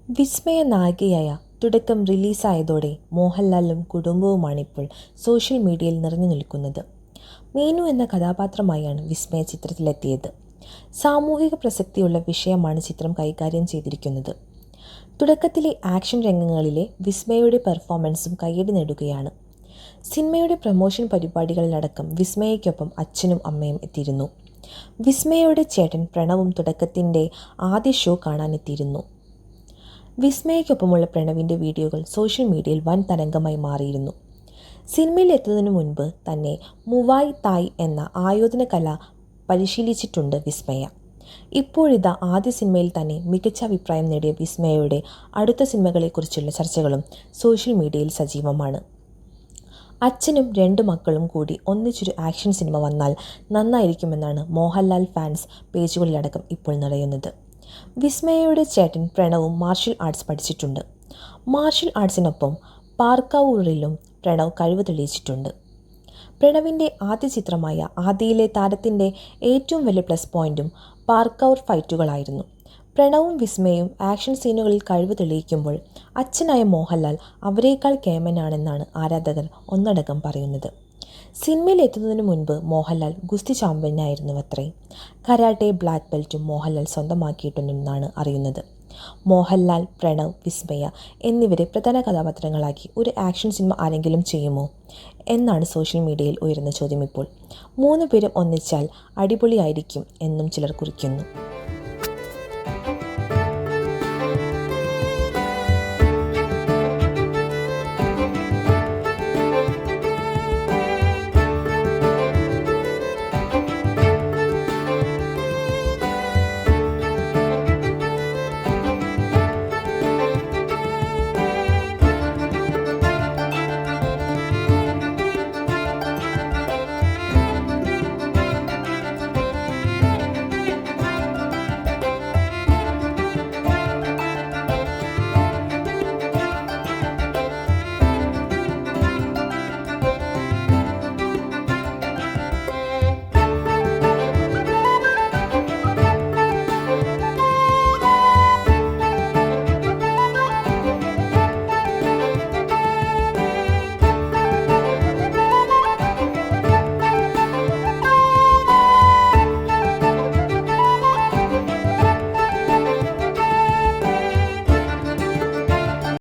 വിസ്മയ നായികയായ തുടക്കം റിലീസായതോടെ മോഹൻലാലും കുടുംബവുമാണിപ്പോൾ സോഷ്യൽ മീഡിയയിൽ നിറഞ്ഞു നിൽക്കുന്നത്. മീനു എന്ന കഥാപാത്രമായാണ് വിസ്മയ ചിത്രത്തിലെത്തിയത്. സാമൂഹിക പ്രസക്തിയുള്ള വിഷയമാണ് ചിത്രം കൈകാര്യം ചെയ്തിരിക്കുന്നത്. തുടക്കത്തിലെ ആക്ഷൻ രംഗങ്ങളിലെ വിസ്മയയുടെ പെർഫോമൻസും കയ്യടി നേടുകയാണ്. സിനിമയുടെ പ്രമോഷൻ പരിപാടികളിലടക്കം വിസ്മയയ്ക്കൊപ്പം അച്ഛനും അമ്മയും എത്തിയിരുന്നു. വിസ്മയയുടെ ചേട്ടൻ പ്രണവും തുടക്കത്തിൻ്റെ ആദ്യ ഷോ കാണാനെത്തിയിരുന്നു. വിസ്മയയ്ക്കൊപ്പമുള്ള പ്രണവിൻ്റെ വീഡിയോകൾ സോഷ്യൽ മീഡിയയിൽ വൻ തരംഗമായി മാറിയിരുന്നു. സിനിമയിൽ എത്തുന്നതിനു മുൻപ് തന്നെ മുവായ് തായ് എന്ന ആയോധന കല പരിശീലിച്ചിട്ടുണ്ട് വിസ്മയ. ഇപ്പോഴിതാ ആദ്യ സിനിമയിൽ തന്നെ മികച്ച അഭിപ്രായം നേടിയ വിസ്മയയുടെ അടുത്ത സിനിമകളെക്കുറിച്ചുള്ള ചർച്ചകളും സോഷ്യൽ മീഡിയയിൽ സജീവമാണ്. അച്ഛനും 2 മക്കളും കൂടി ഒന്നിച്ചൊരു ആക്ഷൻ സിനിമ വന്നാൽ നന്നായിരിക്കുമെന്നാണ് മോഹൻലാൽ ഫാൻസ് പേജുകളിലടക്കം ഇപ്പോൾ നിറയുന്നത്. വിസ്മയയുടെ ചേട്ടൻ പ്രണവും മാർഷൽ ആർട്സ് പഠിച്ചിട്ടുണ്ട്. മാർഷൽ ആർട്സിനൊപ്പം പാർക്കൗറിലും പ്രണവ് കഴിവ് തെളിയിച്ചിട്ടുണ്ട്. പ്രണവിൻ്റെ ആദ്യ ചിത്രമായ ആദിയിലെ താരത്തിൻ്റെ ഏറ്റവും വലിയ പ്ലസ് പോയിൻറ്റും പാർക്കൗർ ഫൈറ്റുകളായിരുന്നു. പ്രണവും വിസ്മയയും ആക്ഷൻ സീനുകളിൽ കഴിവ് തെളിയിക്കുമ്പോൾ അച്ഛനായ മോഹൻലാൽ അവരേക്കാൾ കേമനാണെന്നാണ് ആരാധകർ ഒന്നടങ്കം പറയുന്നത്. സിനിമയിൽ എത്തുന്നതിന് മുൻപ് മോഹൻലാൽ ഗുസ്തി ചാമ്പ്യനായിരുന്നുവത്രേ. കരാട്ടെ ബ്ലാക്ക് ബെൽറ്റും മോഹൻലാൽ സ്വന്തമാക്കിയിട്ടുണ്ടെന്നാണ് അറിയുന്നത്. മോഹൻലാൽ, പ്രണവ്, വിസ്മയ എന്നിവരെ പ്രധാന കഥാപാത്രങ്ങളാക്കി ഒരു ആക്ഷൻ സിനിമ ആരെങ്കിലും ചെയ്യുമോ എന്നാണ് സോഷ്യൽ മീഡിയയിൽ ഉയരുന്ന ചോദ്യം. ഇപ്പോൾ 3 പേരും ഒന്നിച്ചാൽ അടിപൊളിയായിരിക്കും എന്നും ചിലർ കുറിക്കുന്നു.